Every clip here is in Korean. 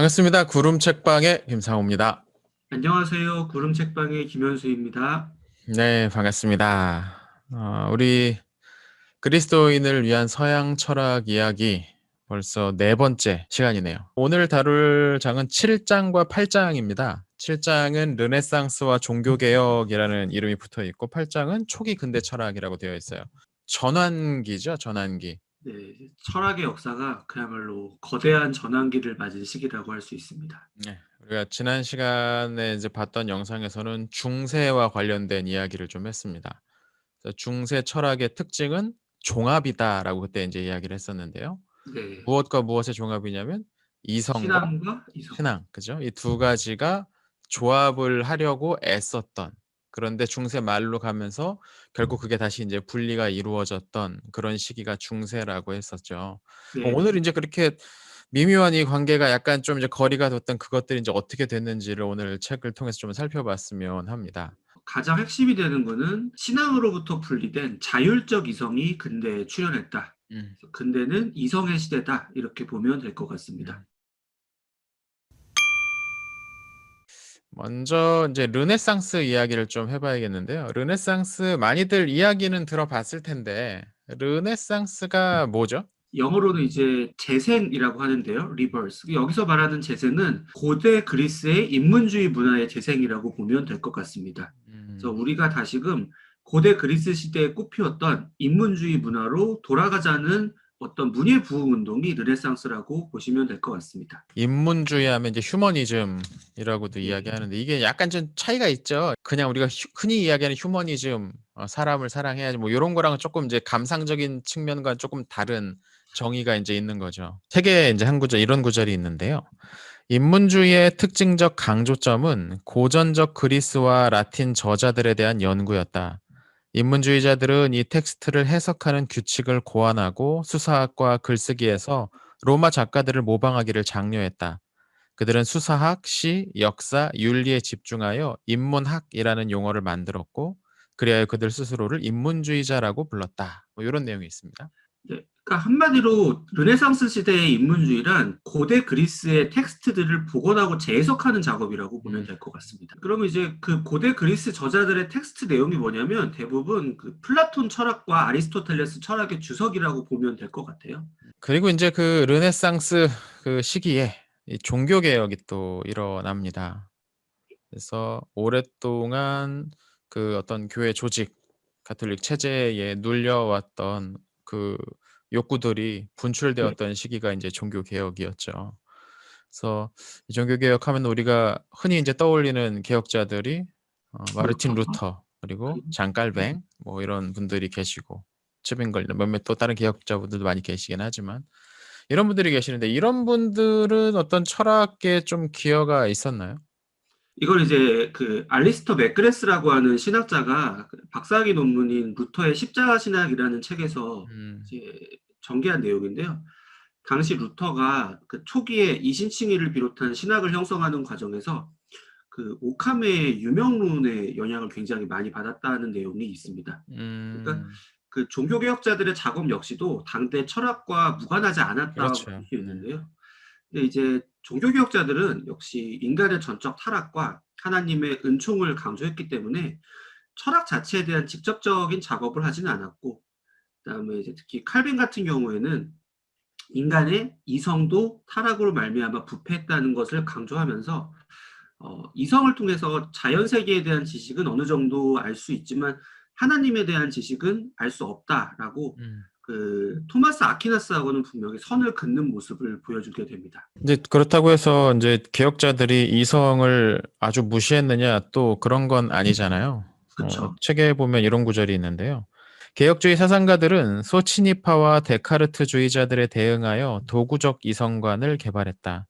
반갑습니다. 구름 책방의 김상호입니다. 안녕하세요. 구름책방의 김현수입니다. 네, 반갑습니다. 우리 그리스도인을 위한 서양 철학 이야기 벌써 네 번째 시간이네요. 오늘 다룰 장은 7장과 8장입니다. 7장은 르네상스와 종교개혁이라는 이름이 붙어 있고 8장은 초기 근대 철학이라고 되어 있어요. 전환기죠, 전환기. 네, 철학의 역사가 그야말로 거대한 전환기를 맞은 시기라고 할 수 있습니다. 네, 우리가 지난 시간에 이제 봤던 영상에서는 중세와 관련된 이야기를 좀 했습니다. 그래서 중세 철학의 특징은 종합이다라고 그때 이제 이야기를 했었는데요. 네, 무엇과 무엇의 종합이냐면 이성과 신앙과 이성. 신앙, 그죠? 이 두 가지가 조합을 하려고 애썼던, 그런데 중세 말로 가면서 결국 그게 다시 이제 분리가 이루어졌던 그런 시기가 중세라고 했었죠. 네, 오늘 네. 이제 그렇게 미묘한 이 관계가 약간 좀 이제 거리가 뒀던 그것들이 이제 어떻게 됐는지를 오늘 책을 통해서 좀 살펴봤으면 합니다. 가장 핵심이 되는 거는 신앙으로부터 분리된 자율적 이성이 근대에 출현했다. 음. 그래서 근대는 이성의 시대다. 이렇게 보면 될 것 같습니다. 음. 먼저 이제 르네상스 이야기를 좀 해봐야겠는데요. 르네상스 많이들 이야기는 들어봤을 텐데 르네상스가 뭐죠? 영어로는 이제 재생이라고 하는데요. 리버스. 여기서 말하는 재생은 고대 그리스의 인문주의 문화의 재생이라고 보면 될 것 같습니다. 그래서 음. 우리가 다시금 고대 그리스 시대에 꽃피웠던 인문주의 문화로 돌아가자는 어떤 문예 부흥 운동이 르네상스라고 보시면 될 것 같습니다. 인문주의 하면 이제 휴머니즘이라고도 네. 이야기하는데 이게 약간 좀 차이가 있죠. 그냥 우리가 흔히 이야기하는 휴머니즘, 사람을 사랑해야지 뭐 이런 거랑은 조금 이제 감상적인 측면과 조금 다른 정의가 이제 있는 거죠. 책에 이제 한 구절 이런 구절이 있는데요. 인문주의의 특징적 강조점은 고전적 그리스와 라틴 저자들에 대한 연구였다. 인문주의자들은 이 텍스트를 해석하는 규칙을 고안하고 수사학과 글쓰기에서 로마 작가들을 모방하기를 장려했다. 그들은 수사학, 시, 역사, 윤리에 집중하여 인문학이라는 용어를 만들었고, 그리하여 그들 스스로를 인문주의자라고 불렀다. 뭐 이런 내용이 있습니다. 네. 그러니까 한마디로 르네상스 시대의 인문주의란 고대 그리스의 텍스트들을 복원하고 재해석하는 작업이라고 보면 음. 될 것 같습니다. 그러면 이제 그 고대 그리스 저자들의 텍스트 내용이 뭐냐면 대부분 그 플라톤 철학과 아리스토텔레스 철학의 주석이라고 보면 될 것 같아요. 그리고 이제 그 르네상스 그 시기에 이 종교 개혁이 또 일어납니다. 그래서 오랫동안 그 어떤 교회 조직, 가톨릭 체제에 눌려왔던 그 욕구들이 네. 분출되었던 시기가 이제 종교 개혁이었죠. 그래서 이 종교 개혁하면 우리가 흔히 이제 떠올리는 개혁자들이 마르틴 루터, 루터 그리고 그리고 장 깔뱅 뭐 이런 분들이 계시고 츠빙걸 몇몇 또 다른 개혁자분들도 많이 계시긴 하지만 이런 분들이 계시는데 이런 분들은 어떤 철학에 좀 기여가 있었나요? 이걸 이제 그 알리스터 맥그레스라고 하는 신학자가 그 박사학위 논문인 루터의 십자가 신학이라는 책에서 음. 이제 전개한 내용인데요. 당시 루터가 그 초기에 이신칭의를 비롯한 신학을 형성하는 과정에서 그 오캄의 유명론의 영향을 굉장히 많이 받았다는 내용이 있습니다. 그러니까 음. 그 종교개혁자들의 작업 역시도 당대 철학과 무관하지 않았다고 볼 그렇죠. 수 네. 있는데요. 근데 이제 종교개혁자들은 역시 인간의 전적 타락과 하나님의 은총을 강조했기 때문에 철학 자체에 대한 직접적인 작업을 하지는 않았고, 그다음에 이제 특히 칼빈 같은 경우에는 인간의 이성도 타락으로 말미암아 부패했다는 것을 강조하면서 이성을 통해서 자연 세계에 대한 지식은 어느 정도 알 수 있지만 하나님에 대한 지식은 알 수 없다라고 음. 그 토마스 아퀴나스하고는 분명히 선을 긋는 모습을 보여주게 됩니다. 근데 그렇다고 해서 인제 개혁자들이 이성을 아주 무시했느냐 또 그런 건 아니잖아요. 그쵸? 책에 보면 이런 구절이 있는데요. 개혁주의 사상가들은 소치니파와 데카르트주의자들에 대응하여 도구적 이성관을 개발했다.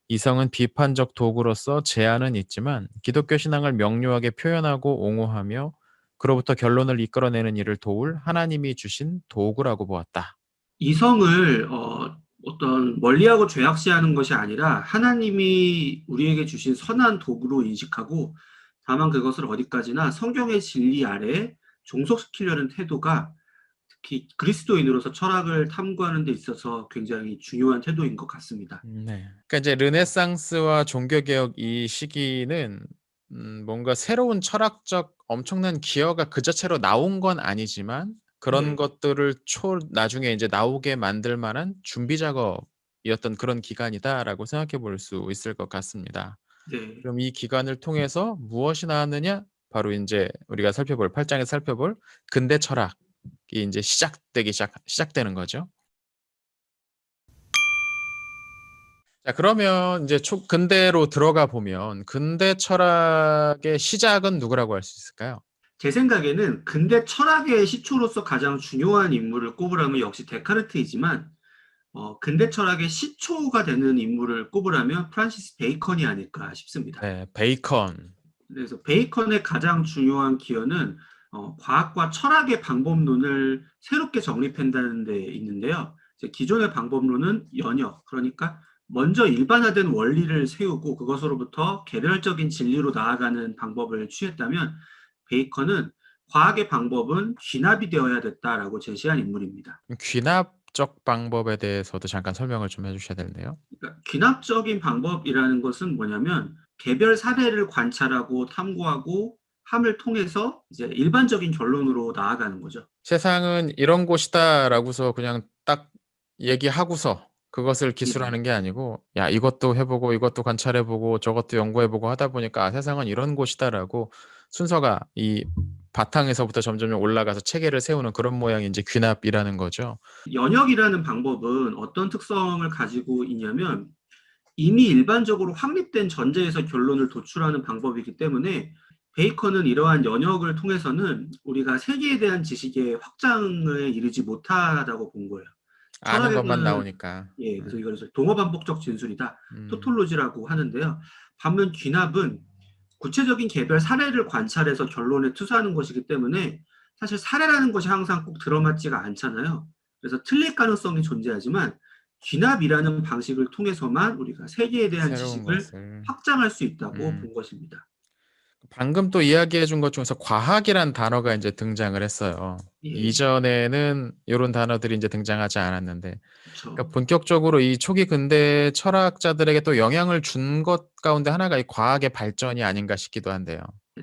이성은 비판적 도구로서 제한은 있지만 기독교 신앙을 명료하게 표현하고 옹호하며 그로부터 결론을 이끌어내는 일을 도울 하나님이 주신 도구라고 보았다. 이성을 어떤 멀리하고 죄악시하는 것이 아니라 하나님이 우리에게 주신 선한 도구로 인식하고 다만 그것을 어디까지나 성경의 진리 아래에 종속시키려는 태도가 특히 그리스도인으로서 철학을 탐구하는 데 있어서 굉장히 중요한 태도인 것 같습니다. 네. 그러니까 이제 르네상스와 종교개혁 이 시기는 뭔가 새로운 철학적 엄청난 기여가 그 자체로 나온 건 아니지만 그런 네. 것들을 나중에 이제 나오게 만들 만한 준비 작업이었던 그런 기간이다라고 생각해 볼 수 있을 것 같습니다. 네. 그럼 이 기간을 통해서 무엇이 나왔느냐? 바로 인제 우리가 살펴볼 8 장에서 살펴볼 근대 철학이 인제 시작되는 거죠. 자 그러면 인제 근대로 들어가 보면 근대 철학의 시작은 누구라고 할 수 있을까요? 제 생각에는 근대 철학의 시초로서 가장 중요한 인물을 꼽으라면 역시 데카르트이지만 근대 철학의 시초가 되는 인물을 꼽으라면 프란시스 베이컨이 아닐까 싶습니다. 네. 베이컨. 그래서 베이컨의 가장 중요한 기여는 과학과 철학의 방법론을 새롭게 정립한다는 데 있는데요. 이제 기존의 방법론은 연역, 그러니까 먼저 일반화된 원리를 세우고 그것으로부터 개별적인 진리로 나아가는 방법을 취했다면 베이컨은 과학의 방법은 귀납이 되어야 됐다라고 제시한 인물입니다. 귀납적 방법에 대해서도 잠깐 설명을 좀 해 주셔야 되는데요. 그러니까 귀납적인 방법이라는 것은 뭐냐면 개별 사례를 관찰하고 탐구하고 함을 통해서 이제 일반적인 결론으로 나아가는 거죠. '세상은 이런 곳이다.'라고서 그냥 딱 얘기하고서 그것을 예. 기술하는 게 아니고 야 이것도 해 보고 이것도 관찰해 보고 저것도 연구해 보고 하다 보니까 '아 세상은 이런 곳이다.'라고 순서가 이 바탕에서부터 점점점 올라가서 체계를 세우는 그런 모양이 인제 귀납이라는 거죠. 연역이라는 방법은 어떤 특성을 가지고 있냐면 이미 일반적으로 확립된 전제에서 결론을 도출하는 방법이기 때문에 베이컨은 이러한 연역을 통해서는 우리가 세계에 대한 지식의 확장에 이르지 못하다고 본 거예요. 아는 것만 철학에서는 나오니까. 그래서 이걸 동어 반복적 진술이다. 음. 토톨로지라고 하는데요. 반면 귀납은 구체적인 개별 사례를 관찰해서 결론에 투사하는 것이기 때문에 사실 사례라는 것이 항상 꼭 들어맞지가 않잖아요. 그래서 틀릴 가능성이 존재하지만 귀납이라는 방식을 통해서만 우리가 세계에 대한 새로운 지식을 것을. 확장할 수 있다고 음. 본 것입니다. 방금 또 이야기해 준 것 중에서 과학이란 단어가 인제 등장을 했어요. 예. 이전에는 요런 단어들이 인제 등장하지 않았는데 그쵸. 그러니까 본격적으로 이 초기 근대 철학자들에게 또 영향을 준 것 가운데 하나가 이 과학의 발전이 아닌가 싶기도 한데요.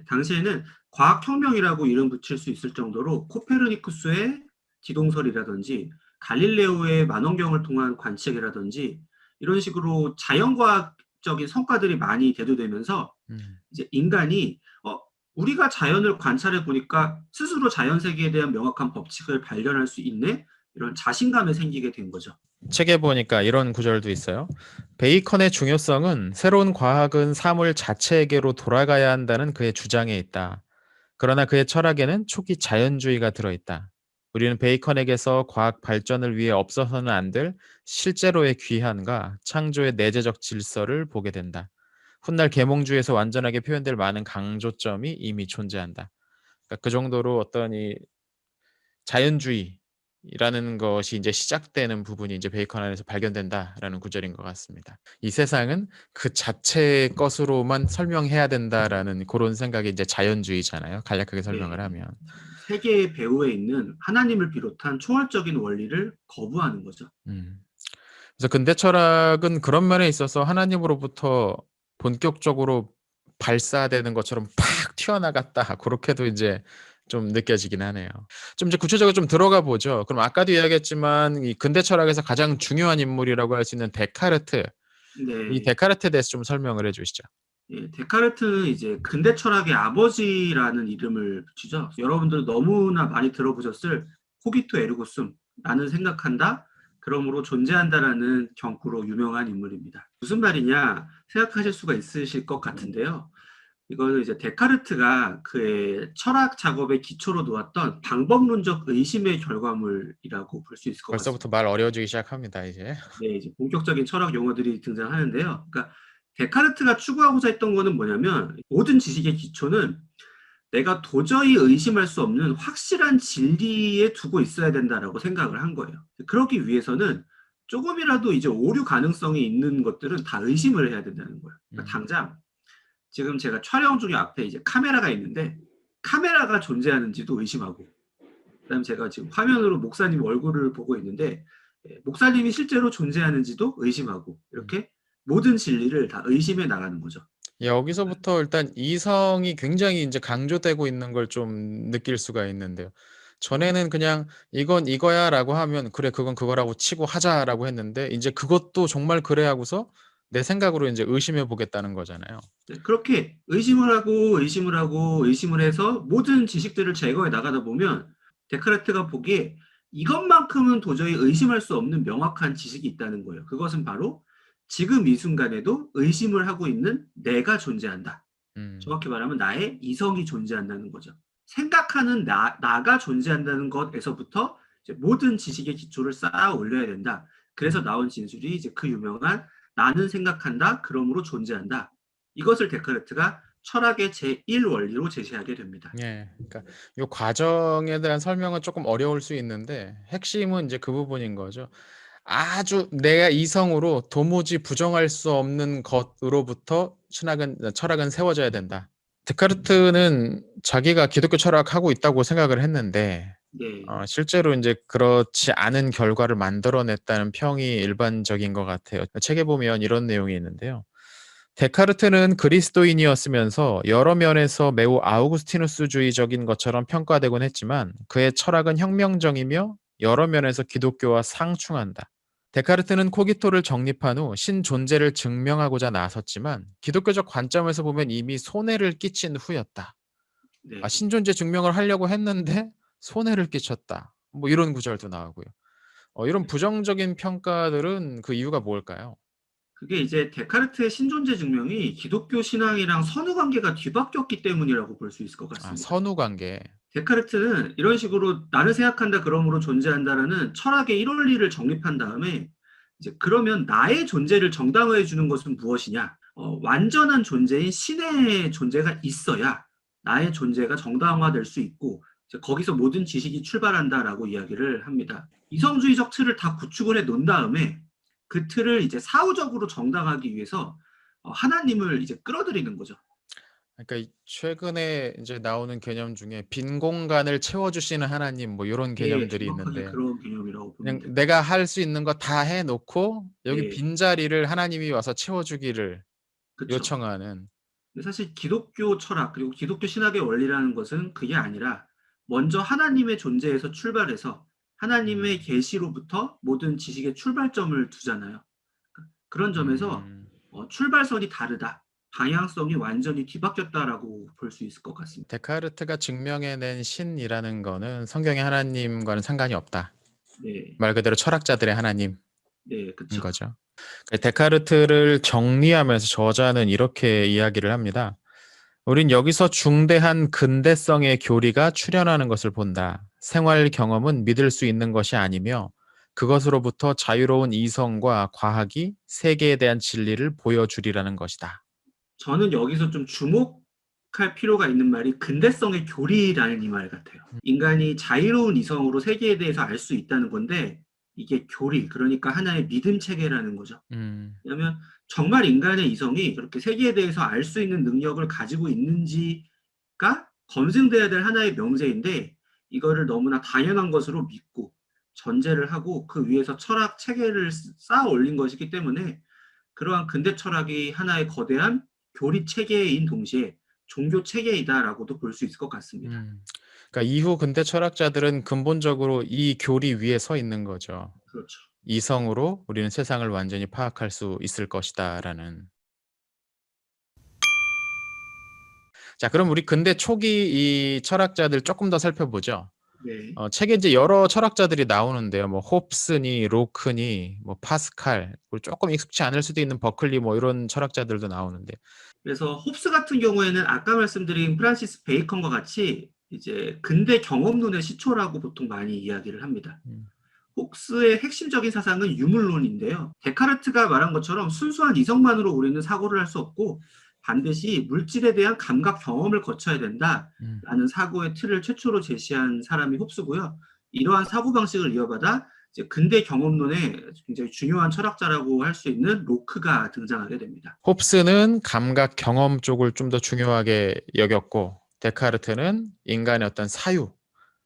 당시에는 과학혁명이라고 이름 붙일 수 있을 정도로 코페르니쿠스의 기동설이라든지 갈릴레오의 만원경을 통한 관측이라든지 이런 식으로 자연과학적인 성과들이 많이 대두되면서 음. 이제 인간이 우리가 자연을 관찰해 보니까 스스로 자연 세계에 대한 명확한 법칙을 발견할 수 있네. 이런 자신감이 생기게 된 거죠. 책에 보니까 이런 구절도 있어요. 베이컨의 중요성은 새로운 과학은 사물 자체에게로 돌아가야 한다는 그의 주장에 있다. 그러나 그의 철학에는 초기 자연주의가 들어있다. 우리는 베이컨에게서 과학 발전을 위해 없어서는 안 될 실제로의 귀환과 창조의 내재적 질서를 보게 된다. 훗날 계몽주의에서 완전하게 표현될 많은 강조점이 이미 존재한다. 그러니까 그 정도로 어떤 이 자연주의라는 것이 인제 시작되는 부분이 인제 베이컨 안에서 발견된다라는 구절인 것 같습니다. '이 세상은 그 자체의 것으로만 설명해야 된다.'라는 고런 생각이 인제 자연주의잖아요, 간략하게 설명을 네. 하면. 세계의 배후에 있는 하나님을 비롯한 초월적인 원리를 거부하는 거죠. 음. 그래서 근대 철학은 그런 면에 있어서 하나님으로부터 본격적으로 발사되는 것처럼 팍 튀어나갔다. 고렇게도 인제 좀 느껴지긴 하네요. 좀 이제 구체적으로 좀 들어가 보죠. 그럼 아까도 이야기했지만 이 근대 철학에서 가장 중요한 인물이라고 할 수 있는 데카르트. 이 네. 데카르트에 대해서 좀 설명을 해 주시죠. 예, 데카르트는 이제 근대 철학의 아버지라는 이름을 붙이죠. 여러분들은 너무나 많이 들어보셨을 코기토 에르고 숨, 나는 생각한다, 그러므로 존재한다라는 경구로 유명한 인물입니다. 무슨 말이냐 생각하실 수가 있으실 것 같은데요. 이거는 이제 데카르트가 그의 철학 작업의 기초로 놓았던 방법론적 의심의 결과물이라고 볼 수 있을 것 벌써부터 같습니다. 말 어려워지기 시작합니다 이제. 네, 이제 본격적인 철학 용어들이 등장하는데요. 그러니까 데카르트가 추구하고자 했던 거는 뭐냐면 모든 지식의 기초는 내가 도저히 의심할 수 없는 확실한 진리에 두고 있어야 된다라고 생각을 한 거예요. 그러기 위해서는 조금이라도 이제 오류 가능성이 있는 것들은 다 의심을 해야 된다는 거예요. 그러니까 음. 당장 지금 제가 촬영 중에 앞에 이제 카메라가 있는데 카메라가 존재하는지도 의심하고 그다음에 제가 지금 화면으로 목사님 얼굴을 보고 있는데 목사님이 실제로 존재하는지도 의심하고 이렇게 모든 진리를 다 의심해 나가는 거죠. 여기서부터 일단 이성이 굉장히 인제 강조되고 있는 걸 좀 느낄 수가 있는데요. 네. 전에는 그냥 "이건 이거야."라고 하면 "그래 그건 그거라고 치고 하자."라고 했는데 인제 그것도 정말 그래 하고서 내 생각으로 인제 의심해 보겠다는 거잖아요. 네, 그렇게 의심을 하고 의심을 하고 의심을 해서 모든 지식들을 제거해 나가다 보면 데카르트가 보기에 이것만큼은 도저히 의심할 수 없는 명확한 지식이 있다는 거예요. 그것은 바로 지금 이 순간에도 의심을 하고 있는 내가 존재한다. 음. 정확히 말하면 나의 이성이 존재한다는 거죠. 생각하는 나가 존재한다는 것에서부터 이제 모든 지식의 기초를 쌓아 올려야 된다. 그래서 나온 진술이 이제 그 유명한 나는 생각한다. 그러므로 존재한다. 이것을 데카르트가 철학의 제1 원리로 제시하게 됩니다. 예. 그러니까 요 과정에 대한 설명은 쪼끔 어려울 수 있는데 핵심은 인제 그 부분인 거죠. 아주 내가 이성으로 도무지 부정할 수 없는 것으로부터 철학은 세워져야 된다. 데카르트는 자기가 기독교 철학하고 있다고 생각을 했는데 네. 실제로 인제 그렇지 않은 결과를 만들어냈다는 평이 일반적인 것 같아요. 책에 보면 이런 내용이 있는데요. 데카르트는 그리스도인이었으면서 여러 면에서 매우 아우구스티누스주의적인 것처럼 평가되곤 했지만 그의 철학은 혁명적이며 여러 면에서 기독교와 상충한다. 데카르트는 코기토를 정립한 후 신존재를 증명하고자 나섰지만 기독교적 관점에서 보면 이미 손해를 끼친 후였다. 네. 신존재 증명을 하려고 했는데 손해를 끼쳤다. 뭐 이런 구절도 나오고요. 이런 네. 부정적인 평가들은 그 이유가 뭘까요? 그게 이제 데카르트의 신존재 증명이 기독교 신앙이랑 선후 관계가 뒤바뀌었기 때문이라고 볼 수 있을 것 같습니다. 선후 관계. 데카르트는 이런 식으로 나는 생각한다 그러므로 존재한다라는 철학의 1원리를 정립한 다음에 이제 그러면 나의 존재를 정당화해 주는 것은 무엇이냐? 완전한 존재인 신의 존재가 있어야 나의 존재가 정당화될 수 있고 이제 거기서 모든 지식이 출발한다라고 이야기를 합니다. 이성주의적 틀을 다 구축을 해 놓은 다음에 그 틀을 이제 사후적으로 정당하기 위해서 하나님을 이제 끌어들이는 거죠. 그러니까 이 최근에 인제 나오는 개념 중에 빈 공간을 채워 주시는 하나님 뭐 요런 예, 개념들이 정확하게 있는데 그런 개념이라고 보면 그냥 됩니다. 내가 할 수 있는 거 다 해 놓고 여기 네, 빈자리를 하나님이 와서 채워 주기를 그쵸. 요청하는. 근데 사실 기독교 철학 그리고 기독교 신학의 원리라는 것은 그게 아니라 먼저 하나님의 존재에서 출발해서 하나님의 음. 계시로부터 모든 지식의 출발점을 두잖아요. 그런 점에서 음. 출발선이 다르다. 방향성이 완전히 뒤바뀌었다라고 볼 수 있을 것 같습니다. 데카르트가 증명해 낸 신이라는 거는 성경의 하나님과는 상관이 없다. 네. 말 그대로 철학자들의 하나님인 네, 그쵸. 거죠. 데카르트를 정리하면서 저자는 이렇게 이야기를 합니다. "우린 여기서 중대한 근대성의 교리가 출현하는 것을 본다. 생활 경험은 믿을 수 있는 것이 아니며 그것으로부터 자유로운 이성과 과학이 세계에 대한 진리를 보여주리라는 것이다." 저는 여기서 좀 주목할 필요가 있는 말이 근대성의 교리라는 이 말 같아요. 음. 인간이 자유로운 이성으로 세계에 대해서 알 수 있다는 건데 이게 교리, 그러니까 하나의 믿음 체계라는 거죠. 음. 왜냐하면 정말 인간의 이성이 그렇게 세계에 대해서 알 수 있는 능력을 가지고 있는지가 검증돼야 될 하나의 명제인데 이거를 너무나 당연한 것으로 믿고 전제를 하고 그 위에서 철학 체계를 쌓아 올린 것이기 때문에 그러한 근대 철학이 하나의 거대한 교리 체계인 동시에 종교 체계이다라고도 볼 수 있을 것 같습니다. 음. 그러니까 이후 근대 철학자들은 근본적으로 이 교리 위에 서 있는 거죠. 그렇죠. '이성으로 우리는 세상을 완전히 파악할 수 있을 것이다.'라는. 자 그럼 우리 근대 초기 이 철학자들 쪼끔 더 살펴보죠. 네. 책에 이제 여러 철학자들이 나오는데요. 뭐 홉스니 로크니 뭐 파스칼 그리고 쪼끔 익숙치 않을 수도 있는 버클리 뭐 이런 철학자들도 나오는데. 그래서 홉스 같은 경우에는 아까 말씀드린 프란시스 베이컨과 같이 이제 근대 경험론의 시초라고 보통 많이 이야기를 합니다. 음. 홉스의 핵심적인 사상은 유물론인데요. 데카르트가 말한 것처럼 순수한 이성만으로 우리는 사고를 할 수 없고 반드시 물질에 대한 감각 경험을 거쳐야 음. 된다라는 사고의 틀을 최초로 제시한 사람이 홉스고요. 이러한 사고방식을 이어받아 이제 근대 경험론의 굉장히 중요한 철학자라고 할 수 있는 로크가 등장하게 됩니다. 홉스는 감각 경험 쪽을 좀 더 중요하게 여겼고 데카르트는 인간의 어떤 사유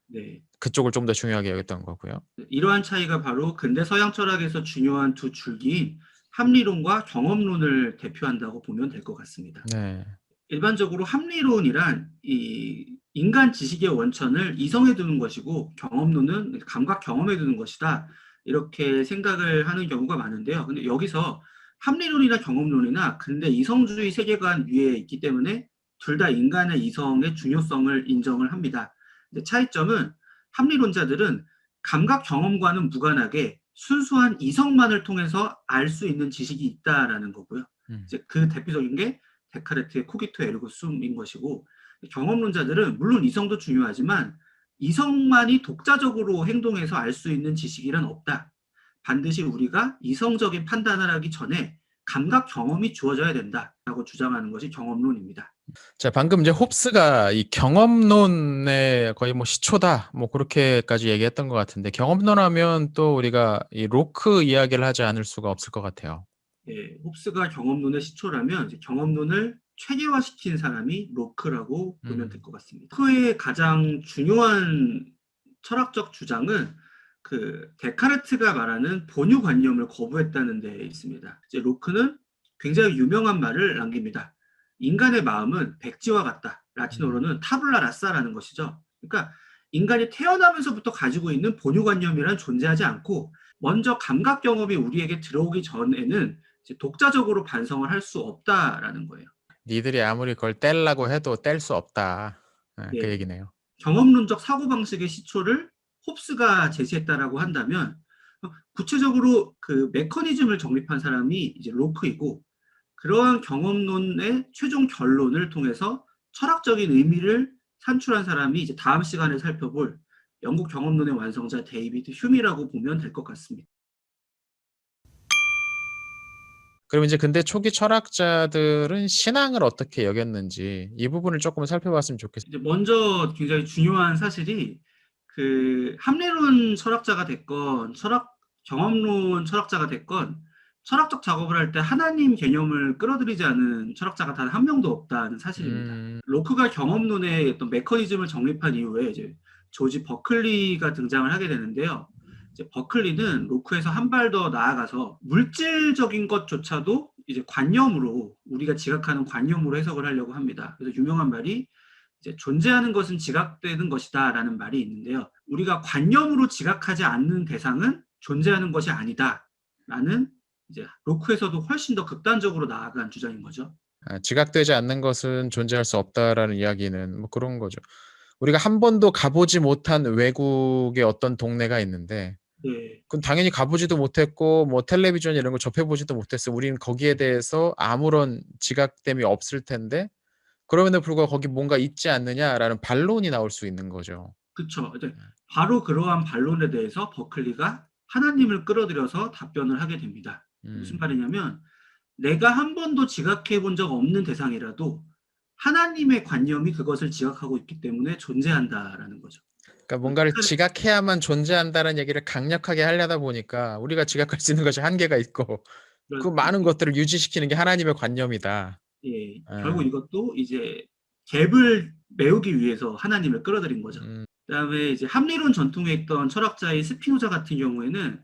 네. 그쪽을 좀 더 중요하게 여겼던 거고요. 이러한 차이가 바로 근대 서양 철학에서 중요한 두 줄기인 합리론과 경험론을 대표한다고 보면 될 것 같습니다. 네. 일반적으로 합리론이란 이 인간 지식의 원천을 이성에 두는 것이고 경험론은 감각 경험에 두는 것이다. 이렇게 생각을 하는 경우가 많은데요. 근데 여기서 합리론이나 경험론이나 근대 이성주의 세계관 위에 있기 때문에 둘 다 인간의 이성의 중요성을 인정을 합니다. 근데 차이점은 합리론자들은 감각 경험과는 무관하게 순수한 이성만을 통해서 알 수 있는 지식이 있다라는 거고요. 이제 그 대표적인 게 데카르트의 코기토 에르고 숨인 것이고, 경험론자들은 물론 이성도 중요하지만 이성만이 독자적으로 행동해서 알 수 있는 지식이란 없다. 반드시 우리가 이성적인 판단을 하기 전에 감각 경험이 주어져야 된다라고 주장하는 것이 경험론입니다. 자, 방금 이제 홉스가 이 경험론의 거의 뭐 시초다, 뭐 그렇게까지 얘기했던 것 같은데, 경험론 하면 또 우리가 이 로크 이야기를 하지 않을 수가 없을 것 같아요. 예, 홉스가 경험론의 시초라면 이제 경험론을 체계화시킨 사람이 로크라고 보면 될 것 같습니다. 로크의 가장 중요한 철학적 주장은 그 데카르트가 말하는 본유관념을 거부했다는 데 있습니다. 이제 로크는 굉장히 유명한 말을 남깁니다. 인간의 마음은 백지와 같다. 라틴어로는 타블라 라사라는 것이죠. 그러니까 인간이 태어나면서부터 가지고 있는 본유관념이란 존재하지 않고 먼저 감각 경험이 우리에게 들어오기 전에는 이제 독자적으로 반성을 할 수 없다라는 거예요. 니들이 아무리 그걸 떼려고 해도 뗄 수 없다. 그 네. 얘기네요. 경험론적 사고방식의 시초를 홉스가 제시했다라고 한다면 구체적으로 그 메커니즘을 정립한 사람이 이제 로크이고, 그러한 경험론의 최종 결론을 통해서 철학적인 의미를 산출한 사람이 이제 다음 시간에 살펴볼 영국 경험론의 완성자 데이비드 휴미라고 보면 될 것 같습니다. 그럼 이제 근대 초기 철학자들은 신앙을 어떻게 여겼는지 이 부분을 조금 살펴봤으면 좋겠어요. 이제 먼저 굉장히 중요한 사실이 그 합리론 철학자가 됐건 경험론 철학자가 됐건 철학적 작업을 할 때 하나님 개념을 끌어들이지 않은 철학자가 단 한 명도 없다는 사실입니다. 로크가 경험론의 어떤 메커니즘을 정립한 이후에 이제 조지 버클리가 등장을 하게 되는데요. 이제 버클리는 로크에서 한 발 더 나아가서 물질적인 것조차도 이제 관념으로, 우리가 지각하는 관념으로 해석을 하려고 합니다. 그래서 유명한 말이 이제 존재하는 것은 지각되는 것이다라는 말이 있는데요. 우리가 관념으로 지각하지 않는 대상은 존재하는 것이 아니다라는 이제 로크에서도 훨씬 더 극단적으로 나아간 주장인 거죠. 지각되지 않는 것은 존재할 수 없다라는 이야기는 뭐 그런 거죠. 우리가 한 번도 가보지 못한 외국의 어떤 동네가 있는데 네, 그건 당연히 가보지도 못했고 뭐 텔레비전 이런 걸 접해보지도 못했어요. 우리는 거기에 대해서 아무런 지각됨이 없을 텐데 그럼에도 불구하고 거기 뭔가 있지 않느냐라는 반론이 나올 수 있는 거죠. 그렇죠. 이제 바로 그러한 반론에 대해서 버클리가 하나님을 끌어들여서 답변을 하게 됩니다. 무슨 음. 말이냐면 내가 한 번도 지각해 본 적 없는 대상이라도 하나님의 관념이 그것을 지각하고 있기 때문에 존재한다라는 거죠. 그러니까 뭔가를 데카르 지각해야만 존재한다는 얘기를 강력하게 하려다 보니까 우리가 지각할 수 있는 것이 한계가 있고 그 많은 것들을 유지시키는 게 하나님의 관념이다. 예, 결국 예. 이것도 이제 갭을 메우기 위해서 하나님을 끌어들인 거죠. 음. 그다음에 이제 합리론 전통에 있던 철학자의 스피노자 같은 경우에는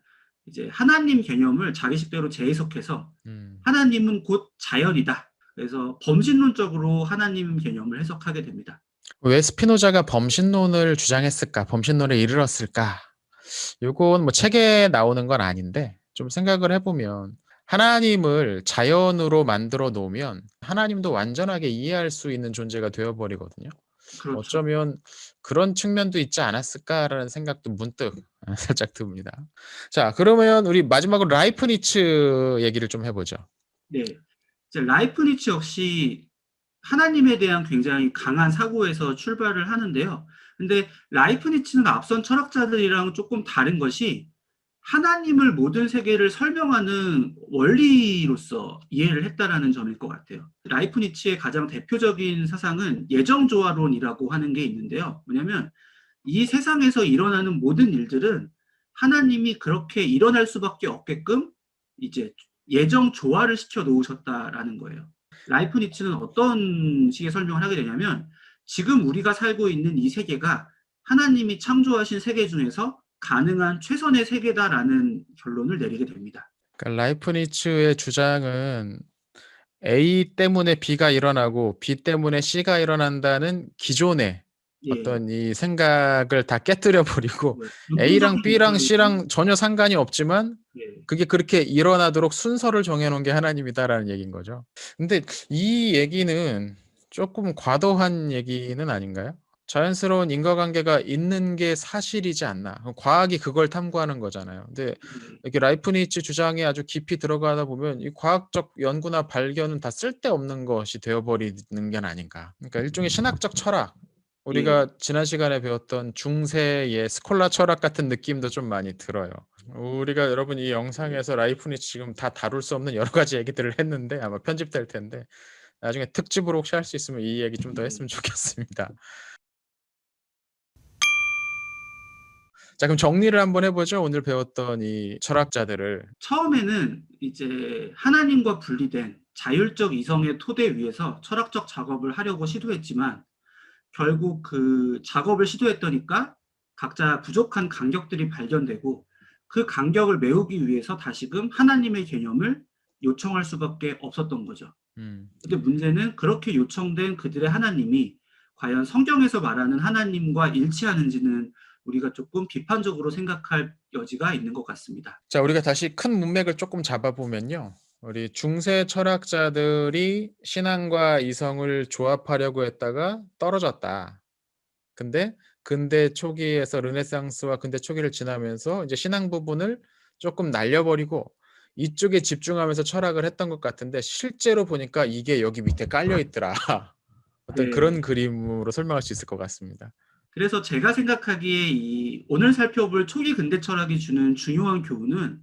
이제 하나님 개념을 자기식대로 재해석해서 음. 하나님은 곧 자연이다. 그래서 범신론적으로 하나님 개념을 해석하게 됩니다. 왜 스피노자가 범신론을 주장했을까? 범신론에 이르렀을까? 요건 뭐 책에 나오는 건 아닌데 좀 생각을 해 보면 하나님을 자연으로 만들어 놓으면 하나님도 완전하게 이해할 수 있는 존재가 되어 버리거든요. 그렇죠. 어쩌면 '그런 측면도 있지 않았을까.'라는 생각도 문득 살짝 듭니다. 자, 그러면 우리 마지막으로 라이프니츠 얘기를 좀 해 보죠. 네. 이제 라이프니츠 역시 하나님에 대한 굉장히 강한 사고에서 출발을 하는데요. 근데 라이프니츠는 앞선 철학자들이랑 조금 다른 것이 하나님을 모든 세계를 설명하는 원리로서 이해를 했다라는 점일 것 같아요. 라이프니츠의 가장 대표적인 사상은 예정조화론이라고 하는 게 있는데요. 뭐냐면 이 세상에서 일어나는 모든 일들은 하나님이 그렇게 일어날 수밖에 없게끔 이제 예정 조화를 시켜 놓으셨다라는 거예요. 라이프니츠는 어떤 식의 설명을 하게 되냐면 지금 우리가 살고 있는 이 세계가 하나님이 창조하신 세계 중에서 가능한 최선의 세계다라는 결론을 내리게 됩니다. 그러니까 라이프니츠의 주장은 A 때문에 B가 일어나고 B 때문에 C가 일어난다는 기존의 예. 어떤 이 생각을 다 깨뜨려 버리고 네. A랑 눈동자를 B랑 이루는 C랑 전혀 상관이 없지만 예. 그게 그렇게 일어나도록 순서를 정해 놓은 게 하나님이다라는 얘기인 거죠. 근데 이 얘기는 쪼끔 과도한 얘기는 아닌가요? 자연스러운 인과관계가 있는 게 사실이지 않나. 과학이 그걸 탐구하는 거잖아요. 근데 예. 이렇게 라이프니츠 주장에 아주 깊이 들어가다 보면 이 과학적 연구나 발견은 다 쓸데없는 것이 되어 버리는 게 아닌가. 그러니까 일종의 신학적 철학. 예. 우리가 지난 시간에 배웠던 중세의 스콜라 철학 같은 느낌도 좀 많이 들어요. 우리가 여러분 이 영상에서 라이프니츠 지금 다 다룰 수 없는 여러 가지 얘기들을 했는데 아마 편집될 텐데 나중에 특집으로 혹시 할 수 있으면 이 얘기 좀 더 했으면 좋겠습니다. 자 그럼 정리를 한번 해 보죠. 오늘 배웠던 이 철학자들을. 처음에는 이제 하나님과 분리된 자율적 이성의 토대 위에서 철학적 작업을 하려고 시도했지만 결국 그 작업을 시도했더니까 각자 부족한 간격들이 발견되고 그 간격을 메우기 위해서 다시금 하나님의 개념을 요청할 수밖에 없었던 거죠. 음. 근데 문제는 그렇게 요청된 그들의 하나님이 과연 성경에서 말하는 하나님과 일치하는지는 우리가 조금 비판적으로 생각할 여지가 있는 것 같습니다. 자 우리가 다시 큰 문맥을 쪼끔 잡아 보면요. 우리 중세 철학자들이 신앙과 이성을 조합하려고 했다가 떨어졌다. 근데 근대 초기에서 르네상스와 근대 초기를 지나면서 이제 신앙 부분을 쪼끔 날려 버리고 이쪽에 집중하면서 철학을 했던 것 같은데 실제로 보니까 이게 여기 밑에 깔려 있더라. 어떤 그런 네. 그림으로 설명할 수 있을 것 같습니다. 그래서 제가 생각하기에 이 오늘 살펴볼 초기 근대 철학이 주는 중요한 교훈은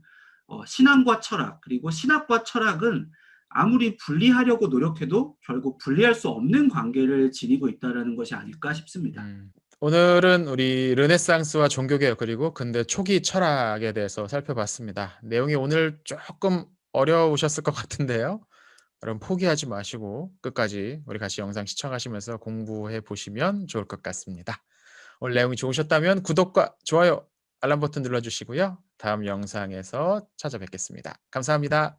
신앙과 철학 그리고 신학과 철학은 아무리 분리하려고 노력해도 결국 분리할 수 없는 관계를 지니고 있다라는 것이 아닐까 싶습니다. 오늘은 우리 르네상스와 종교개혁 그리고 근대 초기 철학에 대해서 살펴봤습니다. 내용이 오늘 쪼끔 어려우셨을 것 같은데요. 여러분 포기하지 마시고 끝까지 우리 같이 영상 시청하시면서 공부해 보시면 좋을 것 같습니다. 오늘 내용이 좋으셨다면 구독과 좋아요, 알람 버튼 눌러 주시고요. 다음 영상에서 찾아뵙겠습니다. 감사합니다.